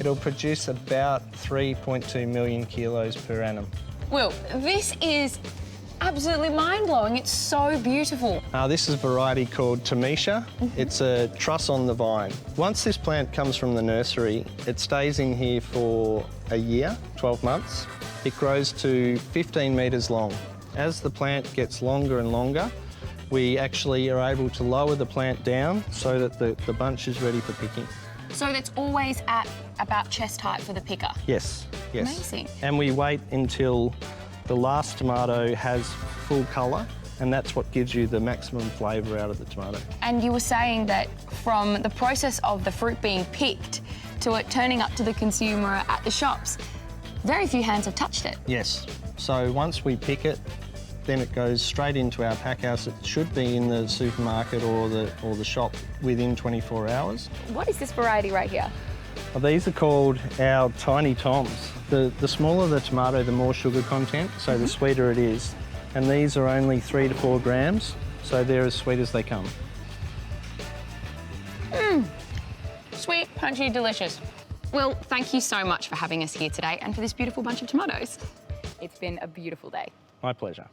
It'll produce about 3.2 million kilos per annum. Will, this is absolutely mind-blowing. It's so beautiful. This is a variety called Tamisha. It's a truss on the vine. Once this plant comes from the nursery, it stays in here for a year, 12 months. It grows to 15 metres long. As the plant gets longer and longer, we actually are able to lower the plant down so that the bunch is ready for picking. So that's always at about chest height for the picker? Yes, yes. Amazing. And we wait until the last tomato has full colour, and that's what gives you the maximum flavour out of the tomato. And you were saying that from the process of the fruit being picked to it turning up to the consumer at the shops, very few hands have touched it. Yes. So once we pick it, then it goes straight into our pack house. It should be in the supermarket or the shop within 24 hours. What is this variety right here? Well, these are called our Tiny Toms. The smaller the tomato, the more sugar content, so the sweeter it is. And these are only 3 to 4 grams, so they're as sweet as they come. Sweet, punchy, delicious. Will, thank you so much for having us here today and for this beautiful bunch of tomatoes. It's been a beautiful day. My pleasure.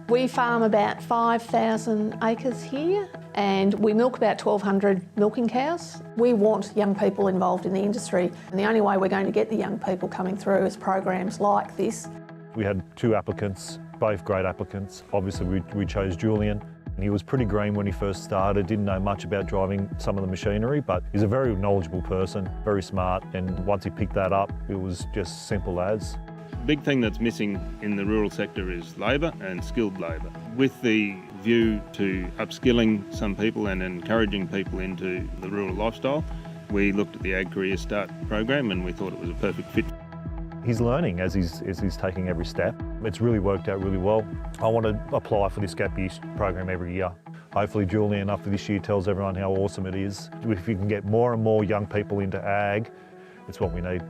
We farm about 5,000 acres here and we milk about 1,200 milking cows. We want young people involved in the industry, and the only way we're going to get the young people coming through is programs like this. We had 2 applicants, both great applicants. Obviously we chose Julian. He was pretty green when he first started, didn't know much about driving some of the machinery, but he's a very knowledgeable person, very smart, and once he picked that up, it was just simple as. Big thing that's missing in the rural sector is labour and skilled labour. With the view to upskilling some people and encouraging people into the rural lifestyle, we looked at the Ag Career Start program and we thought it was a perfect fit. He's learning as he's taking every step. It's really worked out really well. I want to apply for this Gap Year program every year. Hopefully Julian after this year tells everyone how awesome it is. If you can get more and more young people into ag, it's what we need.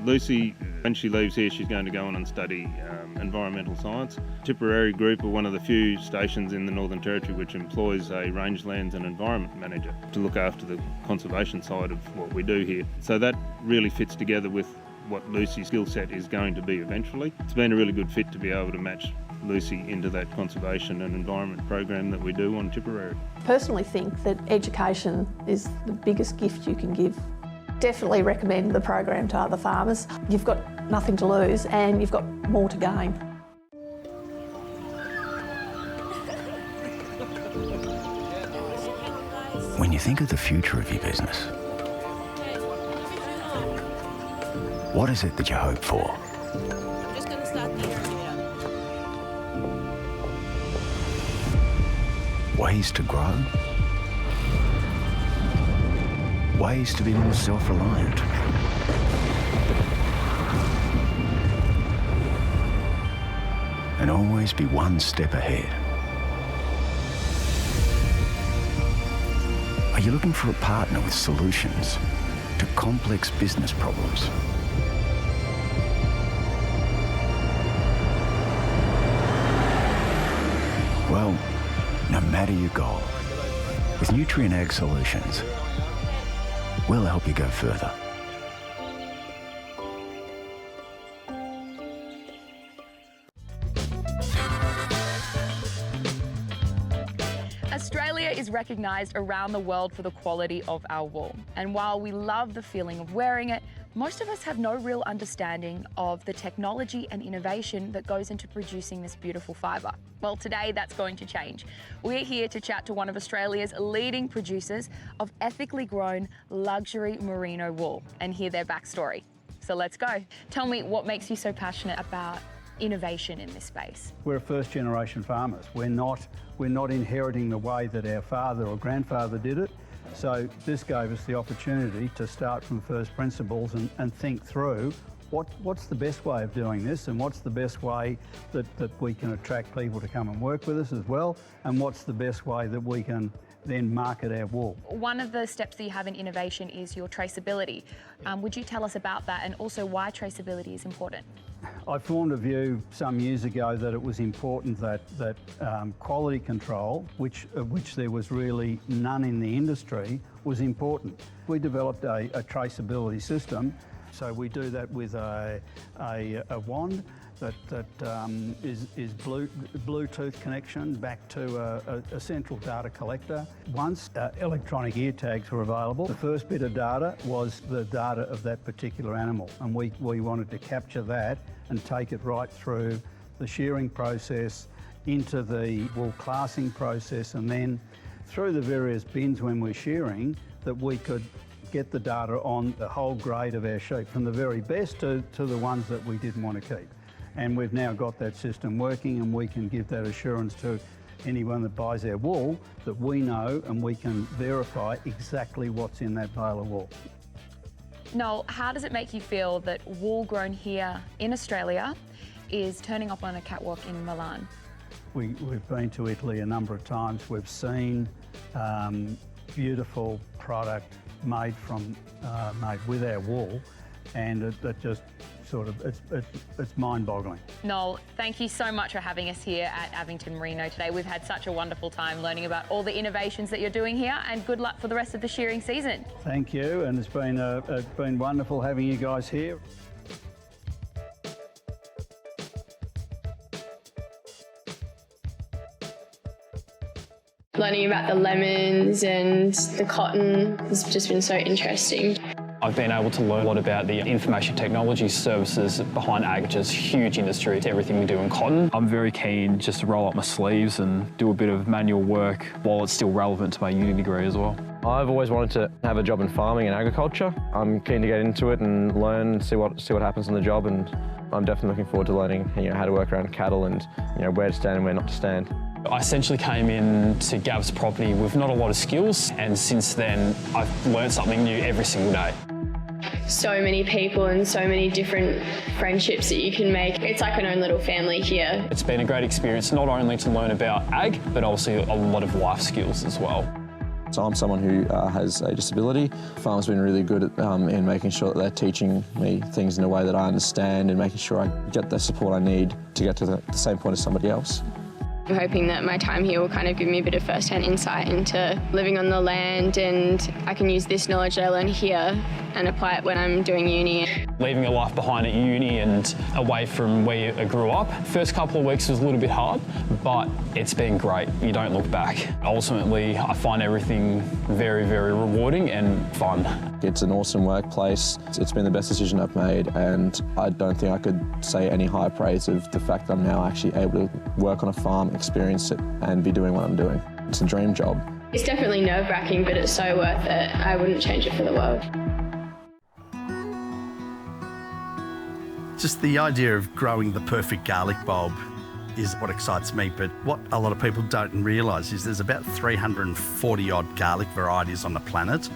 Lucy, when she leaves here, she's going to go on and study environmental science. Tipperary Group are one of the few stations in the Northern Territory which employs a rangelands and environment manager to look after the conservation side of what we do here. So that really fits together with what Lucy's skill set is going to be eventually. It's been a really good fit to be able to match Lucy into that conservation and environment program that we do on Tipperary. I personally think that education is the biggest gift you can give. Definitely recommend the program to other farmers. You've got nothing to lose and you've got more to gain. When you think of the future of your business, what is it that you hope for? I'm just going to start the air. Ways to grow? Ways to be more self-reliant? And always be one step ahead? Are you looking for a partner with solutions to complex business problems? Well, no matter your goal, with Nutrient Ag Solutions, we'll help you go further. Australia is recognised around the world for the quality of our wool. And while we love the feeling of wearing it, most of us have no real understanding of the technology and innovation that goes into producing this beautiful fibre. Well, today that's going to change. We're here to chat to one of Australia's leading producers of ethically grown luxury merino wool and hear their backstory. So let's go. Tell me, what makes you so passionate about innovation in this space? We're first generation farmers. We're not inheriting the way that our father or grandfather did it. So this gave us the opportunity to start from first principles and think through what's the best way of doing this, and what's the best way that we can attract people to come and work with us as well, and what's the best way that we can then market our wool. One of the steps that you have in innovation is your traceability. Would you tell us about that and also why traceability is important? I formed a view some years ago that it was important that quality control, which there was really none in the industry, was important. We developed a traceability system. So we do that with a wand that is Bluetooth connection back to a central data collector. Once electronic ear tags were available, the first bit of data was the data of that particular animal, and we wanted to capture that and take it right through the shearing process, into the wool classing process, and then through the various bins when we're shearing, that we could get the data on the whole grade of our sheep, from the very best to the ones that we didn't want to keep. And we've now got that system working, and we can give that assurance to anyone that buys our wool that we know and we can verify exactly what's in that bale of wool. Noel, how does it make you feel that wool grown here in Australia is turning up on a catwalk in Milan? We've been to Italy a number of times. We've seen beautiful product made with our wool, and it just sort of, it's mind-boggling. Noel, thank you so much for having us here at Abington Merino today. We've had such a wonderful time learning about all the innovations that you're doing here, and good luck for the rest of the shearing season. Thank you, and it's been wonderful having you guys here. Learning about the lemons and the cotton has just been so interesting. I've been able to learn a lot about the information technology services behind ag, which is a huge industry to everything we do in cotton. I'm very keen just to roll up my sleeves and do a bit of manual work while it's still relevant to my uni degree as well. I've always wanted to have a job in farming and agriculture. I'm keen to get into it and learn and see what happens on the job, and I'm definitely looking forward to learning how to work around cattle and where to stand and where not to stand. I essentially came in to Gav's property with not a lot of skills, and since then I've learned something new every single day. So many people and so many different friendships that you can make. It's like an own little family here. It's been a great experience, not only to learn about ag, but also a lot of life skills as well. So I'm someone who has a disability. Farm's been really good at, in making sure that they're teaching me things in a way that I understand and making sure I get the support I need to get to the same point as somebody else. I'm hoping that my time here will kind of give me a bit of first-hand insight into living on the land, and I can use this knowledge that I learn here and apply it when I'm doing uni. Leaving your life behind at uni and away from where you grew up, first couple of weeks was a little bit hard, but it's been great. You don't look back. Ultimately, I find everything very, very rewarding and fun. It's an awesome workplace. It's been the best decision I've made, and I don't think I could say any higher praise of the fact that I'm now actually able to work on a farm, experience it, and be doing what I'm doing. It's a dream job. It's definitely nerve-wracking, but it's so worth it. I wouldn't change it for the world. Just the idea of growing the perfect garlic bulb is what excites me, but what a lot of people don't realise is there's about 340 odd garlic varieties on the planet.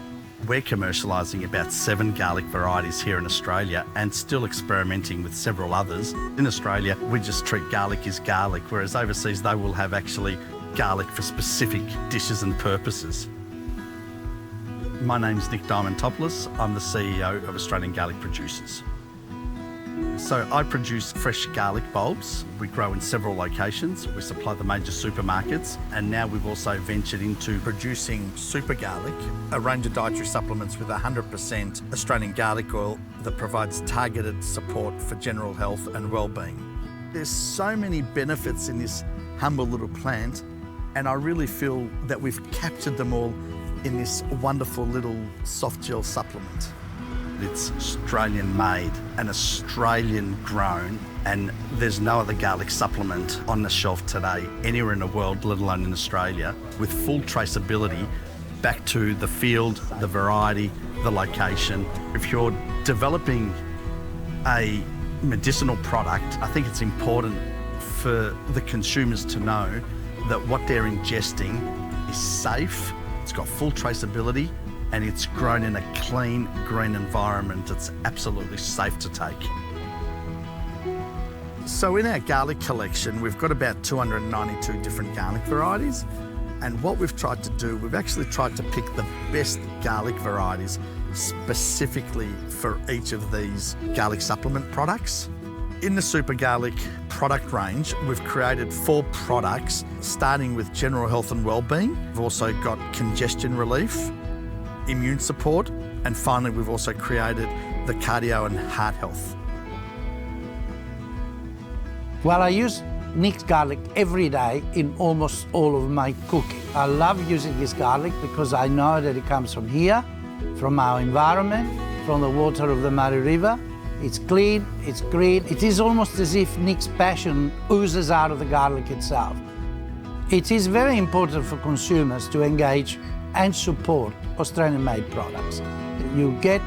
We're commercialising about 7 garlic varieties here in Australia and still experimenting with several others. In Australia, we just treat garlic as garlic, whereas overseas they will have actually garlic for specific dishes and purposes. My name's Nick Diamantopoulos. I'm the CEO of Australian Garlic Producers. So I produce fresh garlic bulbs. We grow in several locations. We supply the major supermarkets, and now we've also ventured into producing super garlic, a range of dietary supplements with 100% Australian garlic oil that provides targeted support for general health and well-being. There's so many benefits in this humble little plant, and I really feel that we've captured them all in this wonderful little soft gel supplement. It's Australian made and Australian grown, and there's no other garlic supplement on the shelf today anywhere in the world, let alone in Australia, with full traceability back to the field, the variety, the location. If you're developing a medicinal product, I think it's important for the consumers to know that what they're ingesting is safe, it's got full traceability, and it's grown in a clean, green environment that's absolutely safe to take. So in our garlic collection, we've got about 292 different garlic varieties. And what we've tried to do, we've actually tried to pick the best garlic varieties specifically for each of these garlic supplement products. In the Super Garlic product range, we've created 4 products, starting with general health and wellbeing. We've also got congestion relief, immune support, and finally we've also created the cardio and heart health. Well, I use Nick's garlic every day in almost all of my cooking. I love using this garlic because I know that it comes from here, from our environment, from the water of the Murray River. It's clean, it's green. It is almost as if Nick's passion oozes out of the garlic itself. It is very important for consumers to engage and support Australian-made products. You get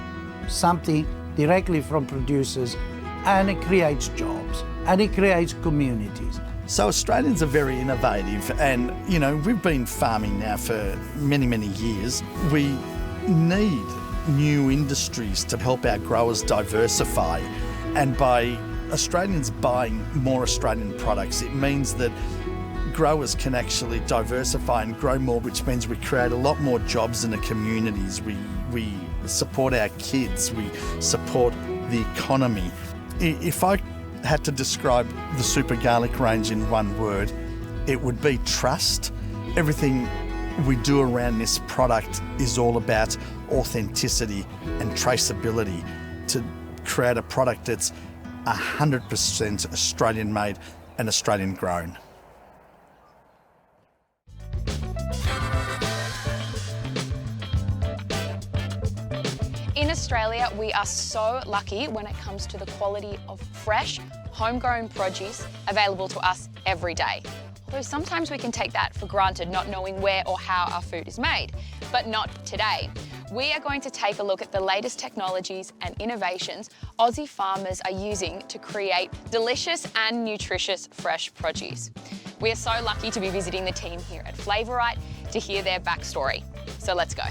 something directly from producers and it creates jobs and it creates communities. So Australians are very innovative and, you know, we've been farming now for many, many years. We need new industries to help our growers diversify, and by Australians buying more Australian products, it means that growers can actually diversify and grow more, which means we create a lot more jobs in the communities. We support our kids, we support the economy. If I had to describe the Super Garlic range in one word, it would be trust. Everything we do around this product is all about authenticity and traceability to create a product that's 100% Australian made and Australian grown. In Australia, we are so lucky when it comes to the quality of fresh, homegrown produce available to us every day. Although sometimes we can take that for granted, not knowing where or how our food is made. But not today. We are going to take a look at the latest technologies and innovations Aussie farmers are using to create delicious and nutritious fresh produce. We are so lucky to be visiting the team here at Flavorite to hear their backstory. So let's go.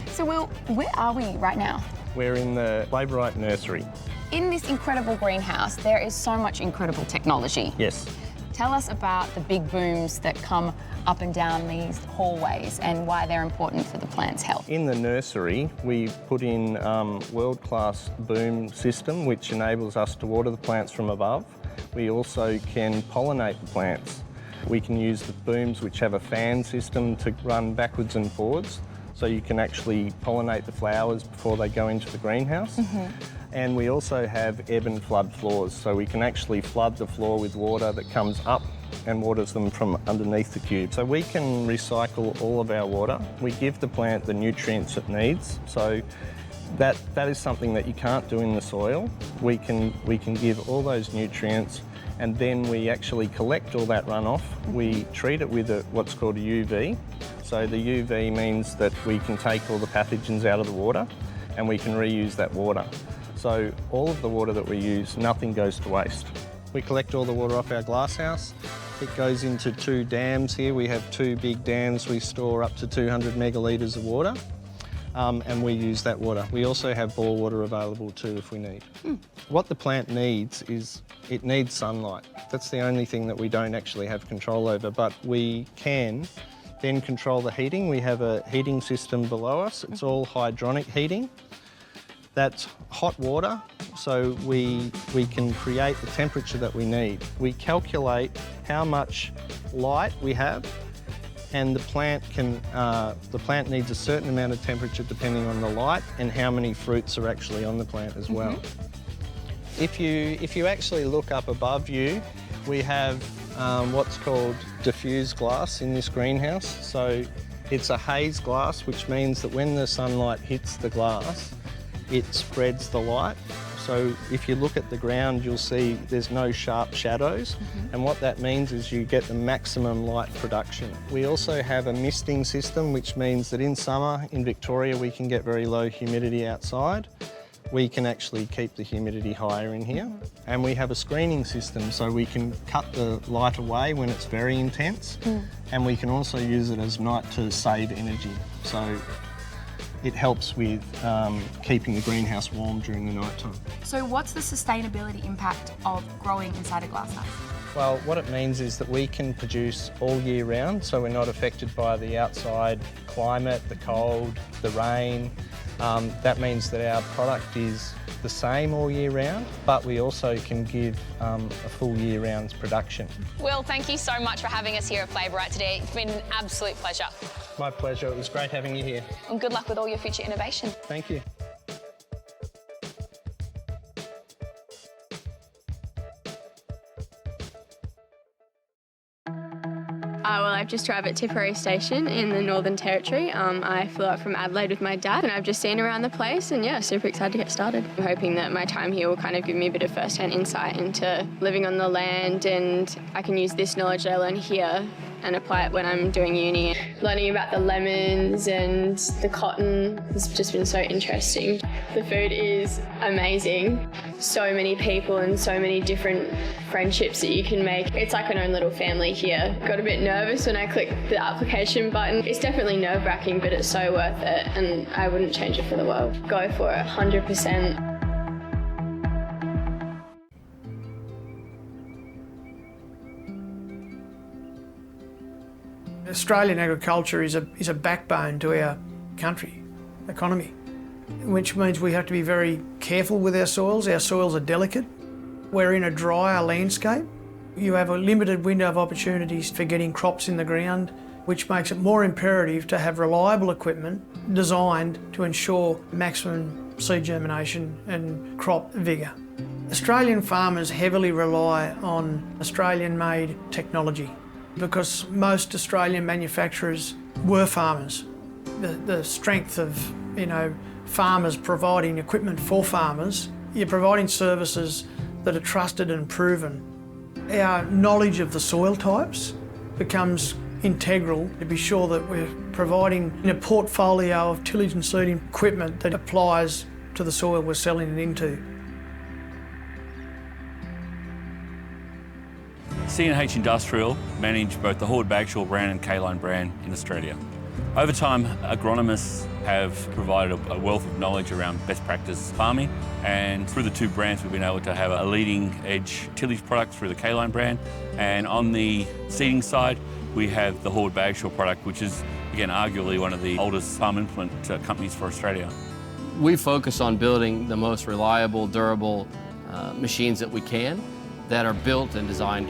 So Will, where are we right now? We're in the Flavorite nursery. In this incredible greenhouse, there is so much incredible technology. Yes. Tell us about the big booms that come up and down these hallways and why they're important for the plant's health. In the nursery, we put in world-class boom system, which enables us to water the plants from above. We also can pollinate the plants. We can use the booms which have a fan system to run backwards and forwards, so you can actually pollinate the flowers before they go into the greenhouse. Mm-hmm. And we also have ebb and flood floors, so we can actually flood the floor with water that comes up and waters them from underneath the cube. So we can recycle all of our water. We give the plant the nutrients it needs, so that is something that you can't do in the soil. We can give all those nutrients, and then we actually collect all that runoff. We treat it with what's called a UV. So the UV means that we can take all the pathogens out of the water and we can reuse that water. So all of the water that we use, nothing goes to waste. We collect all the water off our glasshouse. It goes into 2 dams here. We have 2 big dams. We store up to 200 megalitres of water, and we use that water. We also have bore water available too if we need. What the plant needs is it needs sunlight. That's the only thing that we don't actually have control over, but we can then control the heating. We have a heating system below us. It's all hydronic heating. That's hot water, so we can create the temperature that we need. We calculate how much light we have, and the plant needs a certain amount of temperature depending on the light and how many fruits are actually on the plant as well. If you actually look up above you, we have what's called diffuse glass in this greenhouse. So it's a haze glass, which means that when the sunlight hits the glass, it spreads the light. So if you look at the ground, you'll see there's no sharp shadows. And what that means is you get the maximum light production. We also have a misting system, which means that in summer in Victoria, we can get very low humidity outside. We can actually keep the humidity higher in here. And we have a screening system, so we can cut the light away when it's very intense. And we can also use it as night to save energy. So it helps with keeping the greenhouse warm during the night time. So what's the sustainability impact of growing inside a glasshouse? Well, what it means is that we can produce all year round, so we're not affected by the outside climate, the cold, the rain. That means that our product is the same all year round, but we also can give a full year round production. Will, thank you so much for having us here at Favourite today. It's been an absolute pleasure. My pleasure. It was great having you here. And good luck with all your future innovation. Thank you. Well, I've just arrived at Tipperary Station in the Northern Territory. I flew up from Adelaide with my dad and I've just seen around the place and yeah, super excited to get started. I'm hoping that my time here will kind of give me a bit of first-hand insight into living on the land, and I can use this knowledge that I learn here and apply it when I'm doing uni. Learning about the lemons and the cotton has just been so interesting. The food is amazing. So many people and so many different friendships that you can make. It's like an own little family here. Got a bit nervous when I clicked the application button. It's definitely nerve-wracking, but it's so worth it and I wouldn't change it for the world. Go for it, 100%. Australian agriculture is a backbone to our country economy, which means we have to be very careful with our soils. Our soils are delicate. We're in a drier landscape. You have a limited window of opportunities for getting crops in the ground, which makes it more imperative to have reliable equipment designed to ensure maximum seed germination and crop vigour. Australian farmers heavily rely on Australian-made technology, because most Australian manufacturers were farmers. The strength of, farmers providing equipment for farmers, you're providing services that are trusted and proven. Our knowledge of the soil types becomes integral to be sure that we're providing a portfolio of tillage and seeding equipment that applies to the soil we're selling it into. C&H Industrial manage both the Horde Bagshaw brand and K-Line brand in Australia. Over time, agronomists have provided a wealth of knowledge around best practice farming, and through the two brands we've been able to have a leading edge tillage product through the K-Line brand, and on the seeding side we have the Horde Bagshaw product, which is again arguably one of the oldest farm implement companies for Australia. We focus on building the most reliable, durable machines that we can, that are built and designed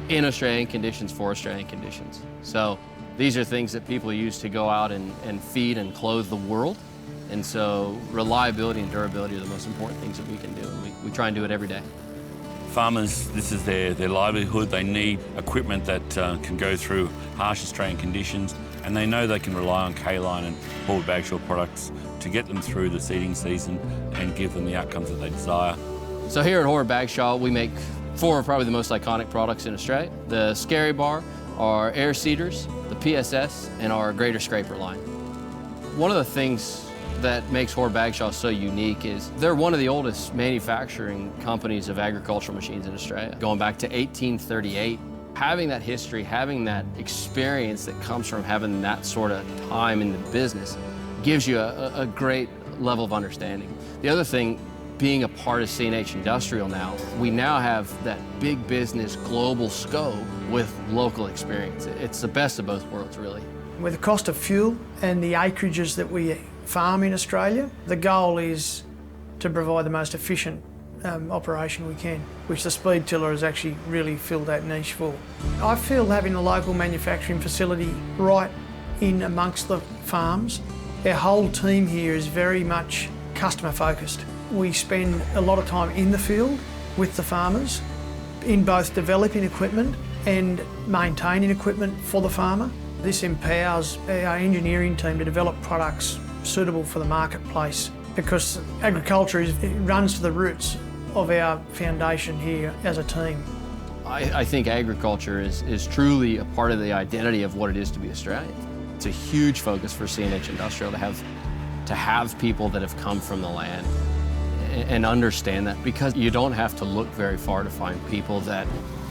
in Australian conditions for Australian conditions. So these are things that people use to go out and feed and clothe the world. And so reliability and durability are the most important things that we can do, and we try and do it every day. Farmers, this is their livelihood. They need equipment that can go through harsh Australian conditions, and they know they can rely on K-Line and Horde Bagshaw products to get them through the seeding season and give them the outcomes that they desire. So here at Horde Bagshaw, we make four of probably the most iconic products in Australia: the Scary Bar, our air seeders, the PSS, and our Greater Scraper line. One of the things that makes Horde Bagshaw so unique is they're one of the oldest manufacturing companies of agricultural machines in Australia, going back to 1838. Having that history, having that experience that comes from having that sort of time in the business gives you a great level of understanding. The other thing, being a part of C&H Industrial now, we now have that big business global scope with local experience. It's the best of both worlds, really. With the cost of fuel and the acreages that we farm in Australia, the goal is to provide the most efficient operation we can, which the speed tiller has actually really filled that niche for. I feel having a local manufacturing facility right in amongst the farms, our whole team here is very much customer focused. We spend a lot of time in the field with the farmers, in both developing equipment and maintaining equipment for the farmer. This empowers our engineering team to develop products suitable for the marketplace, because agriculture runs to the roots of our foundation here as a team. I think agriculture is truly a part of the identity of what it is to be Australian. It's a huge focus for C&H Industrial to have people that have come from the land and understand that, because you don't have to look very far to find people that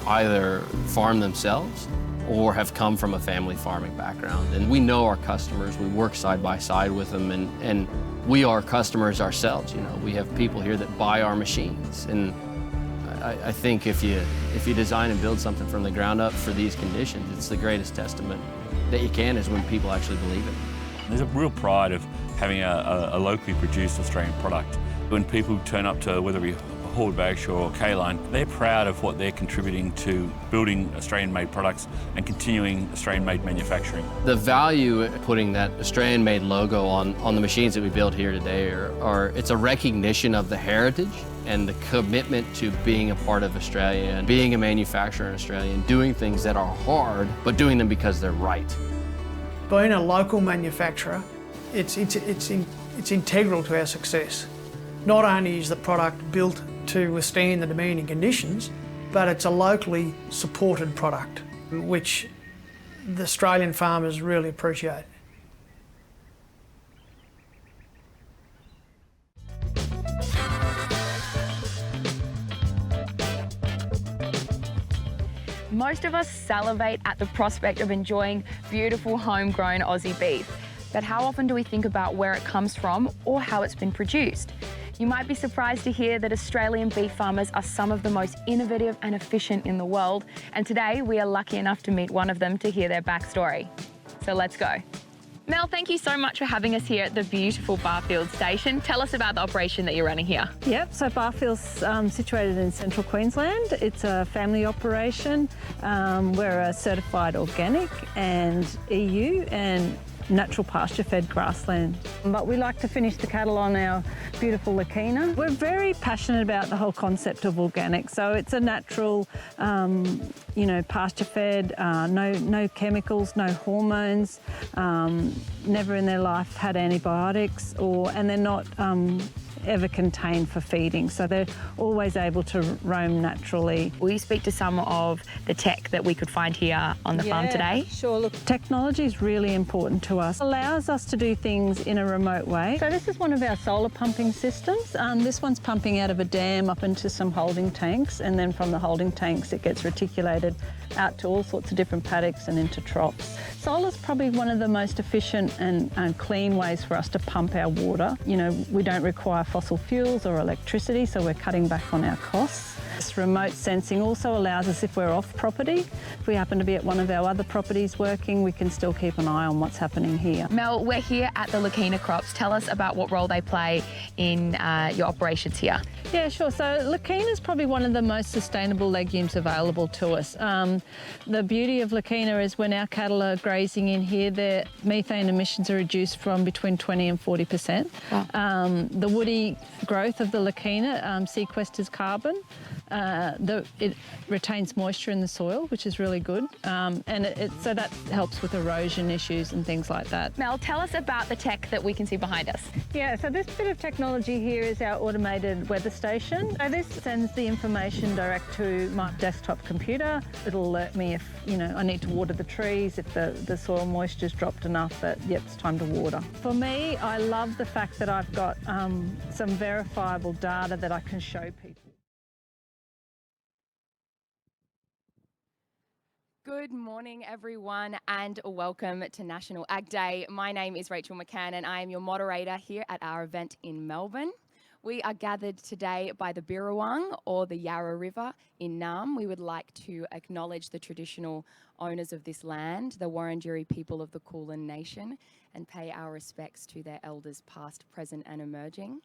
either farm themselves or have come from a family farming background. And we know our customers, we work side by side with them, and we are customers ourselves. We have people here that buy our machines, and I think if you design and build something from the ground up for these conditions, it's the greatest testament that you can is when people actually believe it. There's a real pride of having a locally produced Australian product. When people turn up to whether it be Horde Bagshaw or K-Line, they're proud of what they're contributing to building Australian-made products and continuing Australian-made manufacturing. The value in putting that Australian-made logo on the machines that we build here today it's a recognition of the heritage and the commitment to being a part of Australia and being a manufacturer in Australia and doing things that are hard, but doing them because they're right. Being a local manufacturer, it's integral to our success. Not only is the product built to withstand the demanding conditions, but it's a locally supported product, which the Australian farmers really appreciate. Most of us salivate at the prospect of enjoying beautiful homegrown Aussie beef. But how often do we think about where it comes from or how it's been produced? You might be surprised to hear that Australian beef farmers are some of the most innovative and efficient in the world. And today we are lucky enough to meet one of them to hear their backstory. So let's go. Mel, thank you so much for having us here at the beautiful Barfield station. Tell us about the operation that you're running here. Yep, so Barfield's situated in central Queensland. It's a family operation. We're a certified organic and EU and natural pasture-fed grassland. But we like to finish the cattle on our beautiful Lakina. We're very passionate about the whole concept of organic. So it's a natural, pasture-fed, no chemicals, no hormones, never in their life had antibiotics, and they're not ever contained for feeding, so they're always able to roam naturally. Will you speak to some of the tech that we could find here on the farm today? Sure. Look, technology is really important to us. It allows us to do things in a remote way. So this is one of our solar pumping systems. This one's pumping out of a dam up into some holding tanks, and then from the holding tanks it gets reticulated out to all sorts of different paddocks and into troughs. Solar's probably one of the most efficient and clean ways for us to pump our water. We don't require fossil fuels or electricity, so we're cutting back on our costs. This remote sensing also allows us, if we're off property, if we happen to be at one of our other properties working, we can still keep an eye on what's happening here. Mel, we're here at the Lakina crops. Tell us about what role they play in your operations here. Yeah, sure. So Lakina is probably one of the most sustainable legumes available to us. The beauty of Lakina is when our cattle are grazing in here, their methane emissions are reduced from between 20 and 40%. Wow. The woody growth of the Lakina sequesters carbon. It retains moisture in the soil, which is really good, so that helps with erosion issues and things like that. Mel, tell us about the tech that we can see behind us. Yeah, so this bit of technology here is our automated weather station. So this sends the information direct to my desktop computer. It'll alert me if I need to water the trees, if the soil moisture's dropped enough that it's time to water. For me, I love the fact that I've got some verifiable data that I can show people. Good morning, everyone, and welcome to National Ag Day. My name is Rachel McCann, and I am your moderator here at our event in Melbourne. We are gathered today by the Birrawong, or the Yarra River, in Naarm. We would like to acknowledge the traditional owners of this land, the Wurundjeri people of the Kulin Nation, and pay our respects to their elders past, present and emerging.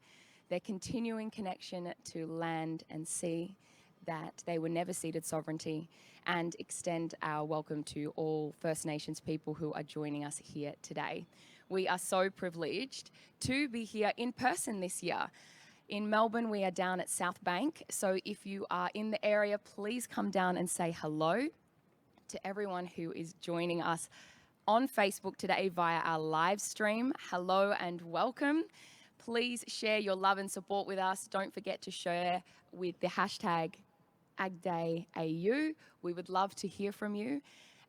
Their continuing connection to land and sea, that they were never ceded sovereignty, and extend our welcome to all First Nations people who are joining us here today. We are so privileged to be here in person this year. In Melbourne, we are down at South Bank, so if you are in the area, please come down and say hello to everyone who is joining us on Facebook today via our live stream. Hello and welcome. Please share your love and support with us. Don't forget to share with the hashtag AgDayAU. We would love to hear from you.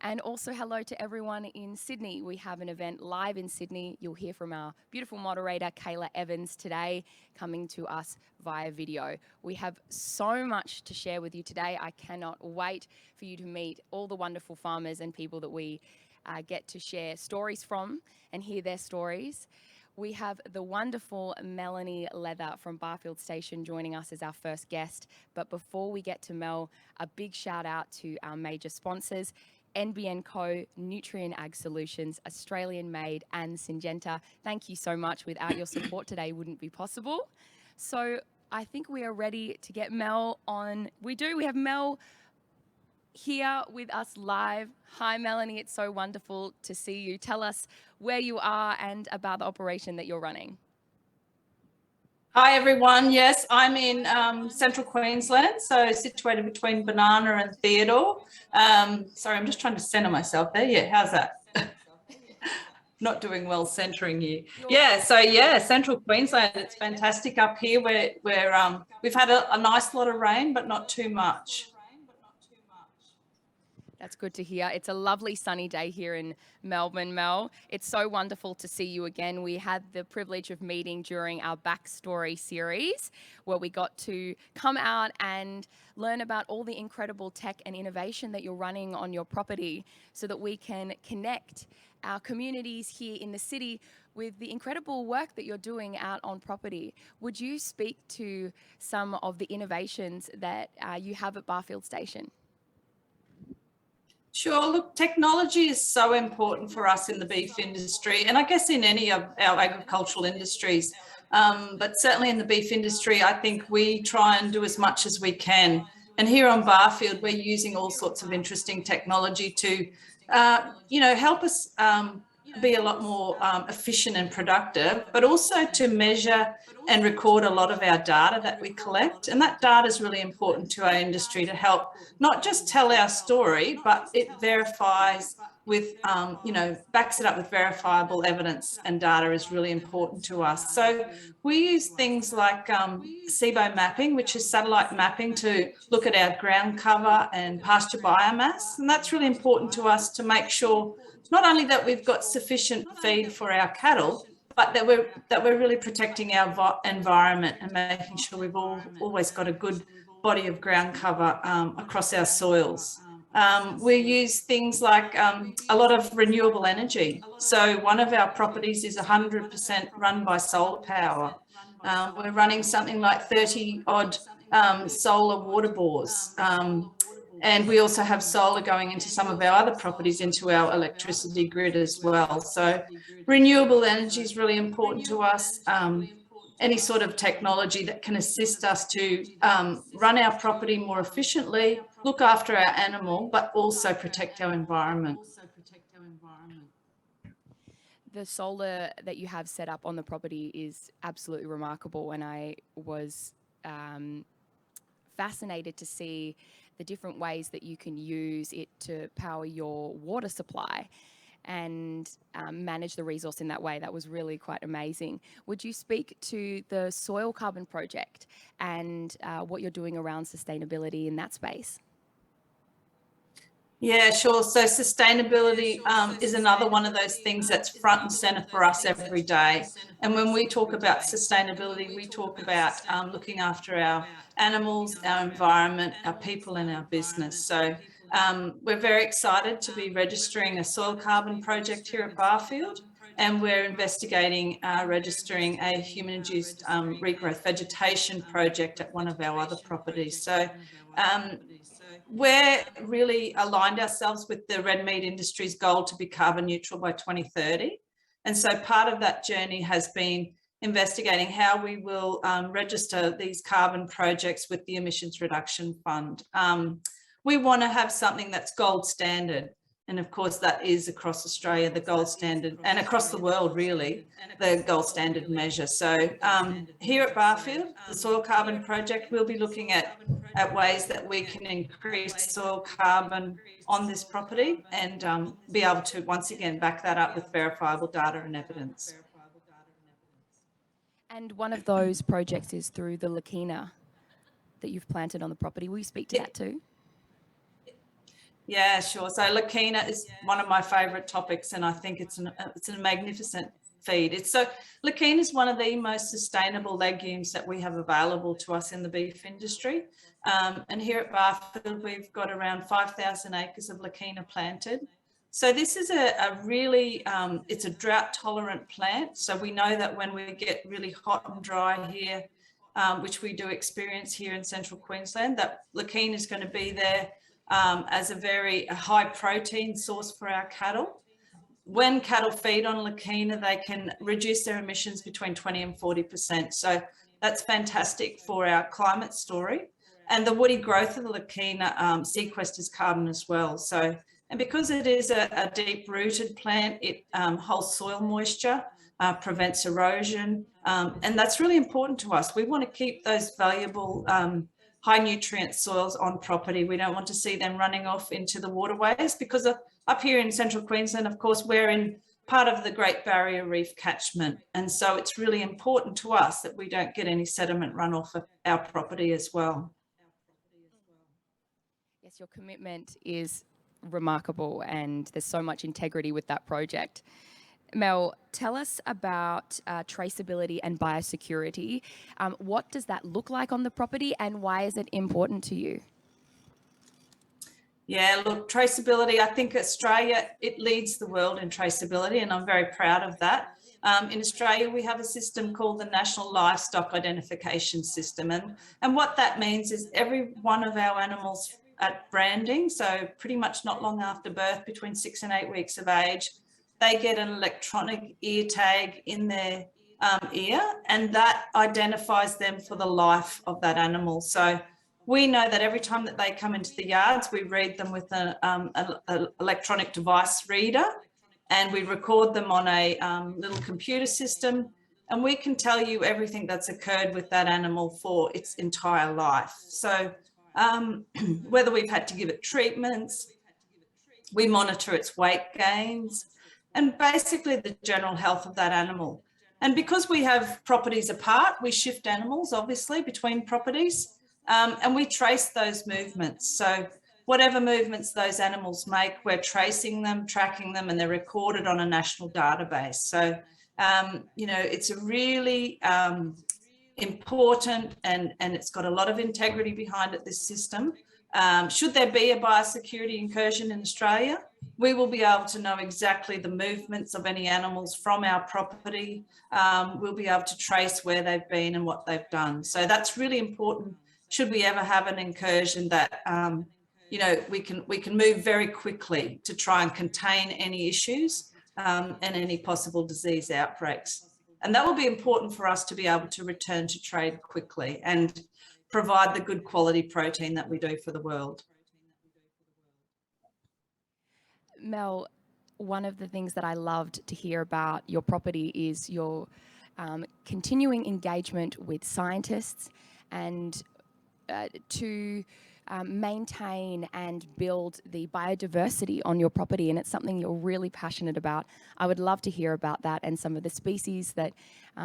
And also hello to everyone in Sydney. We have an event live in Sydney. You'll hear from our beautiful moderator, Kayla Evans, today, coming to us via video. We have so much to share with you today. I cannot wait for you to meet all the wonderful farmers and people that we get to share stories from and hear their stories. We have the wonderful Melanie Leather from Barfield Station joining us as our first guest. But before we get to Mel, a big shout out to our major sponsors, NBN Co, Nutrient Ag Solutions, Australian Made and Syngenta. Thank you so much. Without your support today wouldn't be possible. So I think we are ready to get Mel on. We have Mel here with us live. Hi Melanie, it's so wonderful to see you. Tell us where you are and about the operation that you're running. Hi everyone, yes, I'm in central Queensland, so situated between Banana and Theodore. Sorry, I'm just trying to centre myself there. Yeah, how's that? Not doing well centering you. Yeah, so yeah, central Queensland, it's fantastic up here. We've had a nice lot of rain, but not too much. That's good to hear. It's a lovely sunny day here in Melbourne, Mel. It's so wonderful to see you again. We had the privilege of meeting during our Backstory series where we got to come out and learn about all the incredible tech and innovation that you're running on your property so that we can connect our communities here in the city with the incredible work that you're doing out on property. Would you speak to some of the innovations that you have at Barfield Station? Sure. Look, technology is so important for us in the beef industry, and I guess in any of our agricultural industries. But certainly in the beef industry, I think we try and do as much as we can. And here on Barfield, we're using all sorts of interesting technology to, help us be a lot more efficient and productive, but also to measure and record a lot of our data that we collect. And that data is really important to our industry to help not just tell our story, but it verifies with, backs it up with verifiable evidence, and data is really important to us. So we use things like SIBO mapping, which is satellite mapping, to look at our ground cover and pasture biomass. And that's really important to us to make sure not only that we've got sufficient feed for our cattle, but that we're really protecting our environment and making sure we've always got a good body of ground cover across our soils. We use things like a lot of renewable energy. So one of our properties is 100% run by solar power. We're running something like 30 odd solar water bores. And we also have solar going into some of our other properties into our electricity grid as well. So renewable energy is really important to us. Any sort of technology that can assist us to run our property more efficiently, look after our animal, but also protect our environment. The solar that you have set up on the property is absolutely remarkable, and I was fascinated to see the different ways that you can use it to power your water supply and manage the resource in that way. That was really quite amazing. Would you speak to the soil carbon project and what you're doing around sustainability in that space? Yeah, sure. So sustainability is another one of those things that's front and centre for us every day. And when we talk about sustainability, we talk about looking after our animals, our environment, our people and our business. So we're very excited to be registering a soil carbon project here at Barfield, and we're investigating registering a human-induced regrowth vegetation project at one of our other properties. So we're really aligned ourselves with the red meat industry's goal to be carbon neutral by 2030. And so part of that journey has been investigating how we will register these carbon projects with the Emissions Reduction Fund. We want to have something that's gold standard. And of course, that is across Australia, the gold standard, and across the world, really, the gold standard measure. So here at Barfield, the Soil Carbon Project, we'll be looking at ways that we can increase soil carbon on this property and be able to, once again, back that up with verifiable data and evidence. And one of those projects is through the Lakina that you've planted on the property. Will you speak to that too? Yeah, sure. So Lakina is one of my favourite topics, and I think it's a magnificent feed. Lakina is one of the most sustainable legumes that we have available to us in the beef industry. And here at Barfield, we've got around 5,000 acres of Lakina planted. So this is a really, it's a drought tolerant plant. So we know that when we get really hot and dry here, which we do experience here in central Queensland, that Leukina is going to be there as a very high protein source for our cattle. When cattle feed on Leukina, they can reduce their emissions between 20 and 40%. So that's fantastic for our climate story. And the woody growth of the Leukina sequesters carbon as well. So, and because it is a deep-rooted plant, it holds soil moisture, prevents erosion, and that's really important to us. We want to keep those valuable high nutrient soils on property. We don't want to see them running off into the waterways, because up here in central Queensland, of course, we're in part of the Great Barrier Reef catchment. And so it's really important to us that we don't get any sediment runoff of our property as well. Yes, your commitment is remarkable, and there's so much integrity with that project. Mel, tell us about traceability and biosecurity. What does that look like on the property, and why is it important to you? Yeah, look, traceability, I think Australia, it leads the world in traceability, and I'm very proud of that. In Australia, we have a system called the National Livestock Identification System. And what that means is every one of our animals at branding, so pretty much not long after birth, between 6 and 8 weeks of age, they get an electronic ear tag in their ear, and that identifies them for the life of that animal. So we know that every time that they come into the yards, we read them with an electronic device reader, and we record them on a little computer system, and we can tell you everything that's occurred with that animal for its entire life. So whether we've had to give it treatments, we monitor its weight gains, and basically the general health of that animal. And because we have properties apart, we shift animals, obviously, between properties, and we trace those movements. So whatever movements those animals make, we're tracing them, tracking them, and they're recorded on a national database. So, you know, it's a really important, and it's got a lot of integrity behind it, this system. Should there be a biosecurity incursion in Australia, we will be able to know exactly the movements of any animals from our property. We'll be able to trace where they've been and what they've done. So that's really important. Should we ever have an incursion, that you know, we can move very quickly to try and contain any issues and any possible disease outbreaks. And that will be important for us to be able to return to trade quickly and provide the good quality protein that we do for the world. Mel, one of the things that I loved to hear about your property is your continuing engagement with scientists and to maintain and build the biodiversity on your property, and it's something you're really passionate about. I would love to hear about that and some of the species that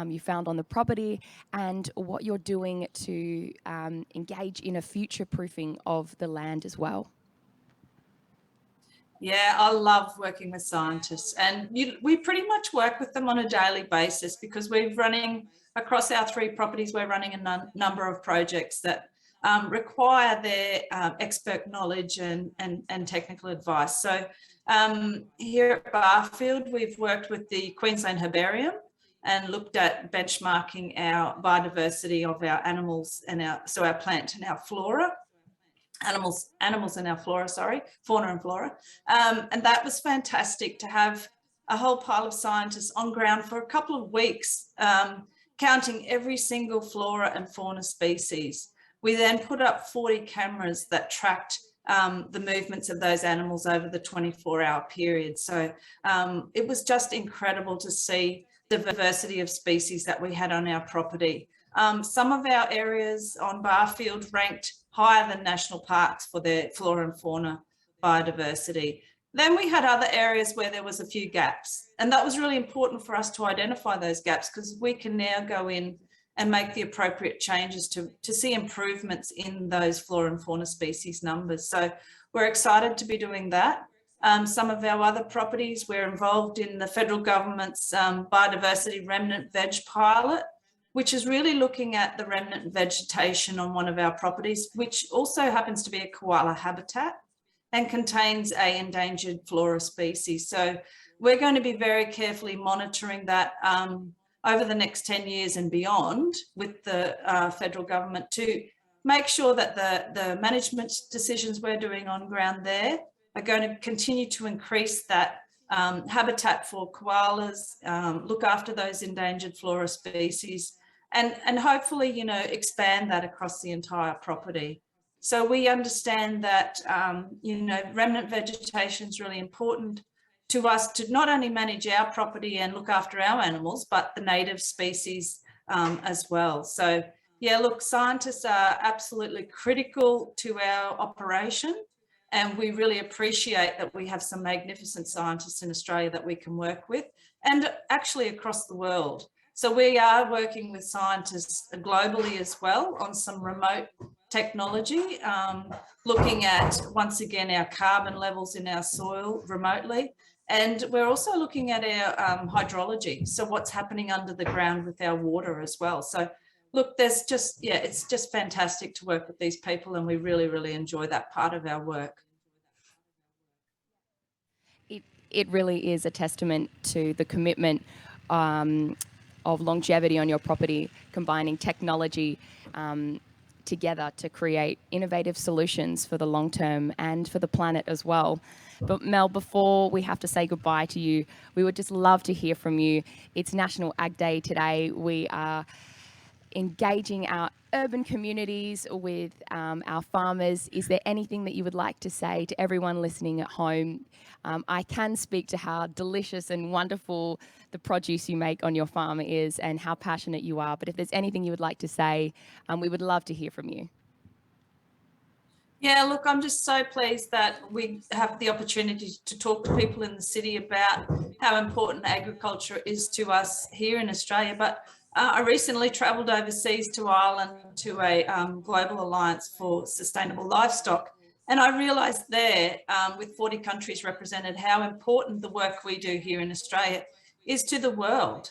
you found on the property, and what you're doing to engage in a future-proofing of the land as well. Yeah, I love working with scientists, and we pretty much work with them on a daily basis, because we're running across our 3 properties, we're running a number of projects that require their expert knowledge and technical advice. So here at Barfield, we've worked with the Queensland Herbarium and looked at benchmarking our biodiversity of our animals and our plant and our flora. Animals and our flora, sorry, fauna and flora. And that was fantastic to have a whole pile of scientists on ground for a couple of weeks, counting every single flora and fauna species. We then put up 40 cameras that tracked the movements of those animals over the 24-hour period. So it was just incredible to see the diversity of species that we had on our property. Some of our areas on Barfield ranked higher than national parks for their flora and fauna biodiversity. Then we had other areas where there was a few gaps, and that was really important for us to identify those gaps, because we can now go in and make the appropriate changes to see improvements in those flora and fauna species numbers. So we're excited to be doing that. Some of our other properties, we're involved in the federal government's biodiversity remnant veg pilot, which is really looking at the remnant vegetation on one of our properties, which also happens to be a koala habitat. and contains a endangered flora species. So we're going to be very carefully monitoring that over the next 10 years and beyond with the federal government to make sure that the management decisions we're doing on ground there are going to continue to increase that habitat for koalas, look after those endangered flora species, and hopefully, you know, expand that across the entire property. So we understand that, you know, remnant vegetation is really important to us to not only manage our property and look after our animals, but the native species as well. So yeah, look, scientists are absolutely critical to our operation, and we really appreciate that we have some magnificent scientists in Australia that we can work with, and actually across the world. So we are working with scientists globally as well on some remote technology, looking at, once again, our carbon levels in our soil remotely. And we're also looking at our hydrology, so what's happening under the ground with our water as well. So look, there's just, yeah, it's just fantastic to work with these people, and we really, really enjoy that part of our work. It really is a testament to the commitment of longevity on your property, combining technology together to create innovative solutions for the long term and for the planet as well. But Mel, before we have to say goodbye to you, we would just love to hear from you. It's National Ag Day today. We are engaging our urban communities with our farmers. Is there anything that you would like to say to everyone listening at home? I can speak to how delicious and wonderful the produce you make on your farm is and how passionate you are, but if there's anything you would like to say, we would love to hear from you. Yeah, look, I'm just so pleased that we have the opportunity to talk to people in the city about how important agriculture is to us here in Australia. But I recently travelled overseas to Ireland to a global alliance for sustainable livestock. And I realised there, with 40 countries represented, how important the work we do here in Australia is to the world.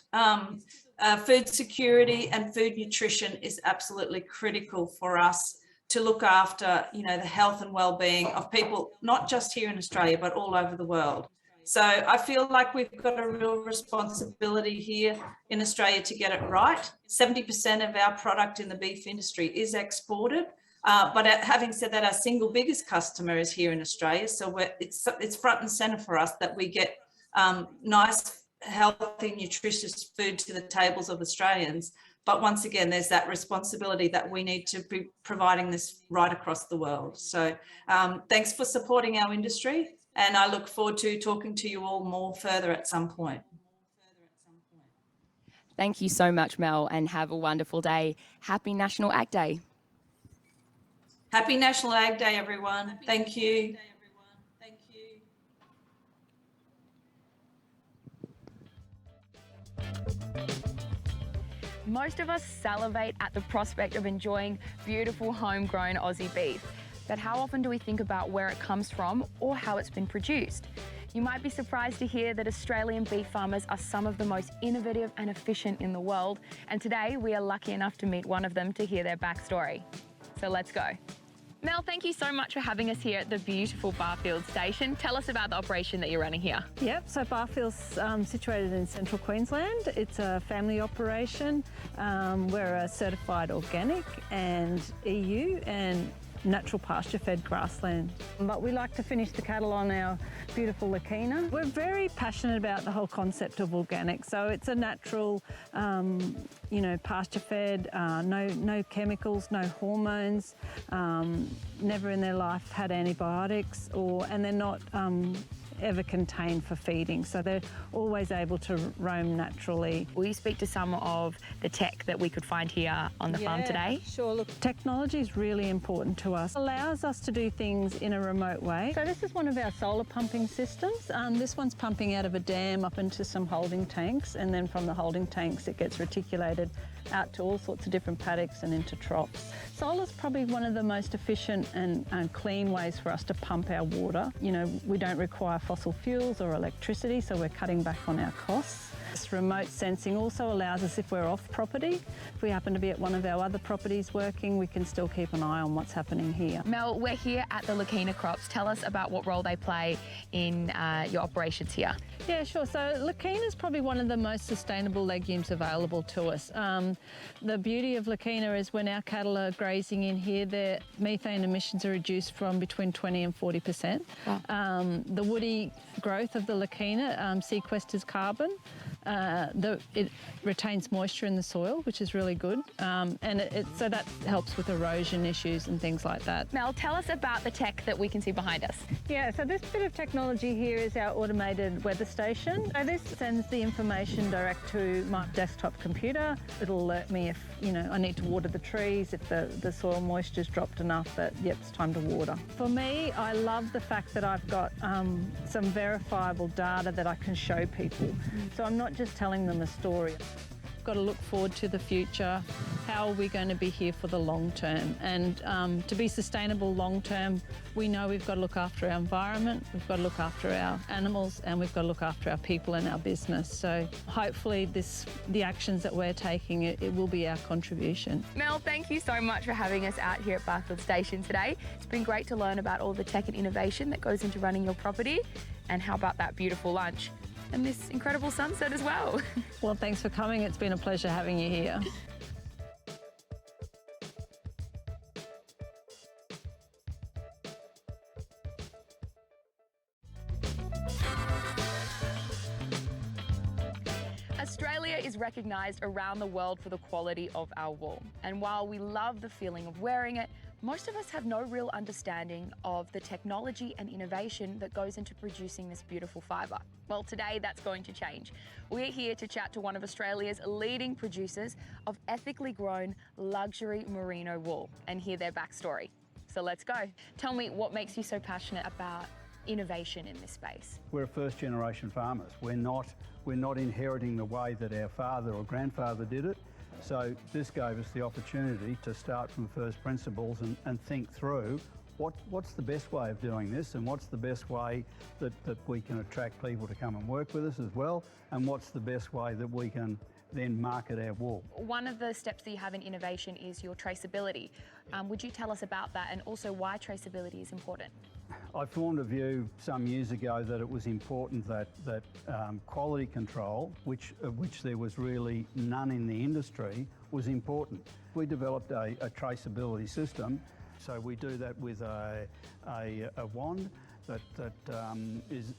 Food security and food nutrition is absolutely critical for us to look after, you know, the health and well-being of people, not just here in Australia, but all over the world. So I feel like we've got a real responsibility here in Australia to get it right. 70% of our product in the beef industry is exported. But having said that, our single biggest customer is here in Australia. So it's front and center for us that we get nice, healthy, nutritious food to the tables of Australians. But once again, there's that responsibility that we need to be providing this right across the world. So thanks for supporting our industry. And I look forward to talking to you all more further at some point. Thank you so much, Mel, and have a wonderful day. Happy National Ag Day. Happy National Ag Day, everyone. Thank you. Most of us salivate at the prospect of enjoying beautiful homegrown Aussie beef. But how often do we think about where it comes from or how it's been produced? You might be surprised to hear that Australian beef farmers are some of the most innovative and efficient in the world. And today we are lucky enough to meet one of them to hear their backstory. So let's go. Mel, thank you so much for having us here at the beautiful Barfield station. Tell us about the operation that you're running here. Yep, so Barfield's situated in central Queensland. It's a family operation. We're a certified organic and EU and natural pasture-fed grassland. But we like to finish the cattle on our beautiful Lakina. We're very passionate about the whole concept of organic. So it's a natural, you know, pasture-fed, no chemicals, no hormones, never in their life had antibiotics, and they're not ever contained for feeding, so they're always able to roam naturally. Will you speak to some of the tech that we could find here on the farm today? Sure. Look, technology is really important to us. It allows us to do things in a remote way. So this is one of our solar pumping systems. This one's pumping out of a dam up into some holding tanks, and then from the holding tanks it gets reticulated out to all sorts of different paddocks and into troughs. Solar's probably one of the most efficient and clean ways for us to pump our water. You know, we don't require fossil fuels or electricity, so we're cutting back on our costs. This remote sensing also allows us, if we're off property, if we happen to be at one of our other properties working, we can still keep an eye on what's happening here. Mel, we're here at the Lakina crops. Tell us about what role they play in your operations here. Yeah, sure. So Lakina is probably one of the most sustainable legumes available to us. The beauty of Lakina is when our cattle are grazing in here, their methane emissions are reduced from between 20 and 40%. Wow. The woody growth of the Lakina sequesters carbon. It retains moisture in the soil, which is really good, so that helps with erosion issues and things like that. Mel, tell us about the tech that we can see behind us. Yeah, so this bit of technology here is our automated weather station. So this sends the information direct to my desktop computer. It'll alert me if, I need to water the trees, if the soil moisture's dropped enough that, yep, it's time to water. For me, I love the fact that I've got some verifiable data that I can show people. So I'm not just telling them a story. Got to look forward to the future. How are we going to be here for the long term? And to be sustainable long term, we know we've got to look after our environment, we've got to look after our animals, and we've got to look after our people and our business. So hopefully the actions that we're taking, it will be our contribution. Mel, thank you so much for having us out here at Barfield Station today. It's been great to learn about all the tech and innovation that goes into running your property, and how about that beautiful lunch and this incredible sunset as well. Well, thanks for coming. It's been a pleasure having you here. Australia is recognised around the world for the quality of our wool. And while we love the feeling of wearing it, most of us have no real understanding of the technology and innovation that goes into producing this beautiful fibre. Well, today that's going to change. We're here to chat to one of Australia's leading producers of ethically grown luxury merino wool and hear their backstory. So let's go. Tell me, what makes you so passionate about innovation in this space? We're first generation farmers. We're not inheriting the way that our father or grandfather did it. So this gave us the opportunity to start from first principles and think through what's the best way of doing this, and what's the best way that we can attract people to come and work with us as well, and what's the best way that we can then market our wool. One of the steps that you have in innovation is your traceability. Would you tell us about that, and also why traceability is important? I formed a view some years ago that it was important that quality control, which there was really none in the industry, was important. We developed a traceability system. So we do that with a wand that is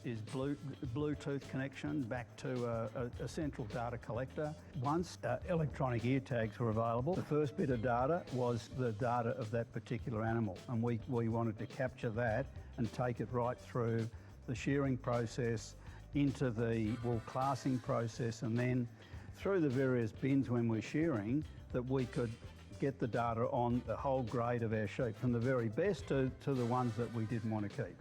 Bluetooth connection back to a central data collector. Once electronic ear tags were available, the first bit of data was the data of that particular animal, and we wanted to capture that and take it right through the shearing process, into the wool classing process, and then through the various bins when we're shearing, that we could get the data on the whole grade of our sheep, from the very best to the ones that we didn't want to keep.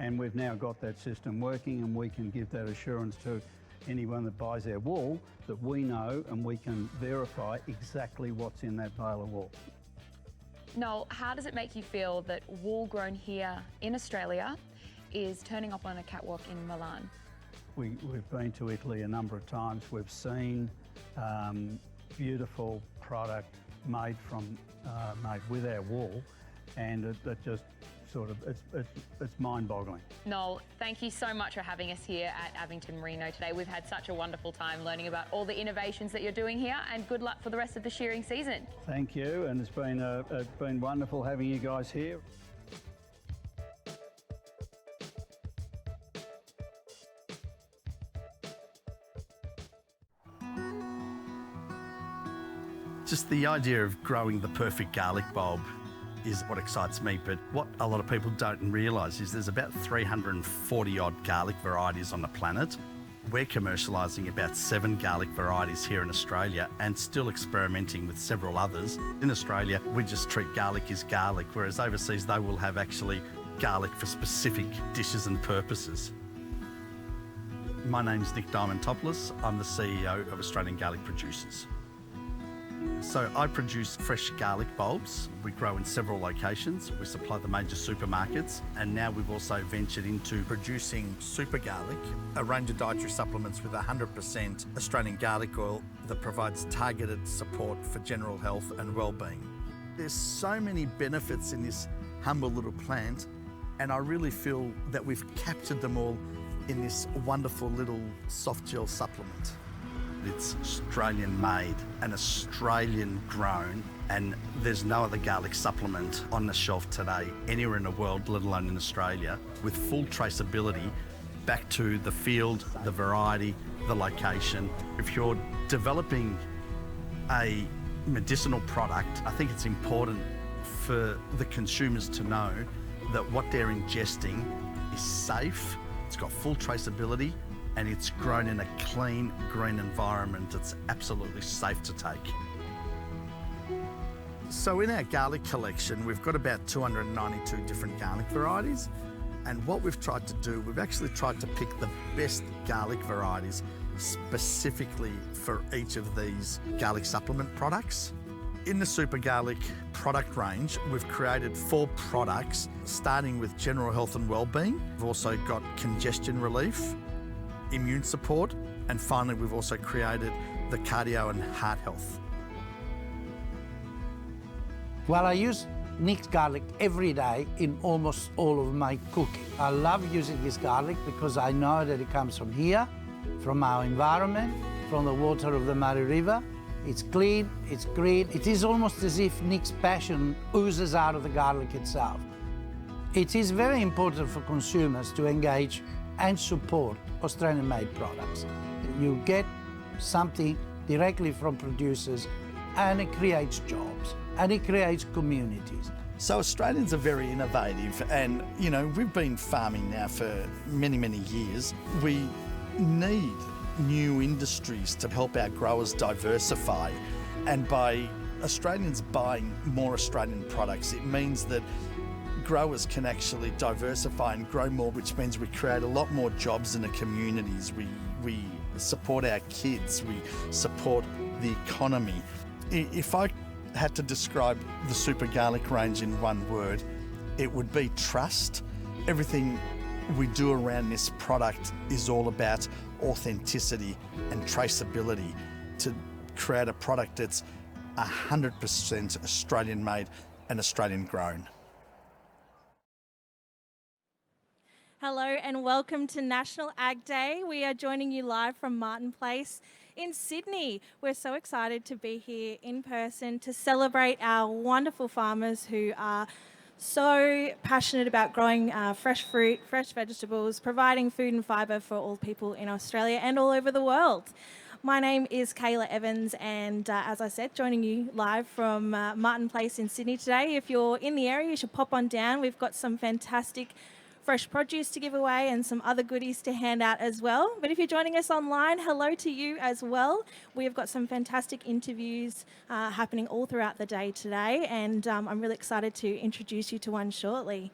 And we've now got that system working, and we can give that assurance to anyone that buys our wool that we know and we can verify exactly what's in that bale of wool. Noel, how does it make you feel that wool grown here in Australia is turning up on a catwalk in Milan? We've been to Italy a number of times. We've seen beautiful product made with our wool, and it just sort of, it's mind-boggling. Noel, thank you so much for having us here at Abington Merino today. We've had such a wonderful time learning about all the innovations that you're doing here, and good luck for the rest of the shearing season. Thank you, and it's been wonderful having you guys here. Just the idea of growing the perfect garlic bulb is what excites me, but what a lot of people don't realise is there's about 340 odd garlic varieties on the planet. We're commercialising about 7 garlic varieties here in Australia and still experimenting with several others. In Australia, we just treat garlic as garlic, whereas overseas they will have actually garlic for specific dishes and purposes. My name's Nick Diamantopoulos. I'm the CEO of Australian Garlic Producers. So I produce fresh garlic bulbs. We grow in several locations. We supply the major supermarkets, and now we've also ventured into producing super garlic, a range of dietary supplements with 100% Australian garlic oil that provides targeted support for general health and well-being. There's so many benefits in this humble little plant, and I really feel that we've captured them all in this wonderful little soft gel supplement. It's Australian made and Australian grown, and there's no other garlic supplement on the shelf today anywhere in the world, let alone in Australia, with full traceability back to the field, the variety, the location. If you're developing a medicinal product, I think it's important for the consumers to know that what they're ingesting is safe, it's got full traceability, and it's grown in a clean, green environment that's absolutely safe to take. So in our garlic collection, we've got about 292 different garlic varieties. And what we've tried to do, we've actually tried to pick the best garlic varieties specifically for each of these garlic supplement products. In the Super Garlic product range, we've created 4 products, starting with general health and well-being. We've also got congestion relief, immune support, and finally we've also created the cardio and heart health. Well, I use Nick's garlic every day in almost all of my cooking. I love using this garlic because I know that it comes from here, from our environment, from the water of the Murray River. It's clean, it's green. It is almost as if Nick's passion oozes out of the garlic itself. It is very important for consumers to engage and support Australian-made products. You get something directly from producers, and it creates jobs, and it creates communities. So Australians are very innovative, and you know, we've been farming now for many, many years. We need new industries to help our growers diversify, and by Australians buying more Australian products, it means that growers can actually diversify and grow more, which means we create a lot more jobs in the communities. We support our kids, we support the economy. If I had to describe the Super Garlic range in one word, it would be trust. Everything we do around this product is all about authenticity and traceability to create a product that's 100% Australian made and Australian grown. Hello and welcome to National Ag Day. We are joining you live from Martin Place in Sydney. We're so excited to be here in person to celebrate our wonderful farmers who are so passionate about growing fresh fruit, fresh vegetables, providing food and fibre for all people in Australia and all over the world. My name is Kayla Evans, and as I said, joining you live from Martin Place in Sydney today. If you're in the area, you should pop on down. We've got some fantastic fresh produce to give away and some other goodies to hand out as well. But if you're joining us online, hello to you as well. We've got some fantastic interviews happening all throughout the day today, and I'm really excited to introduce you to one shortly.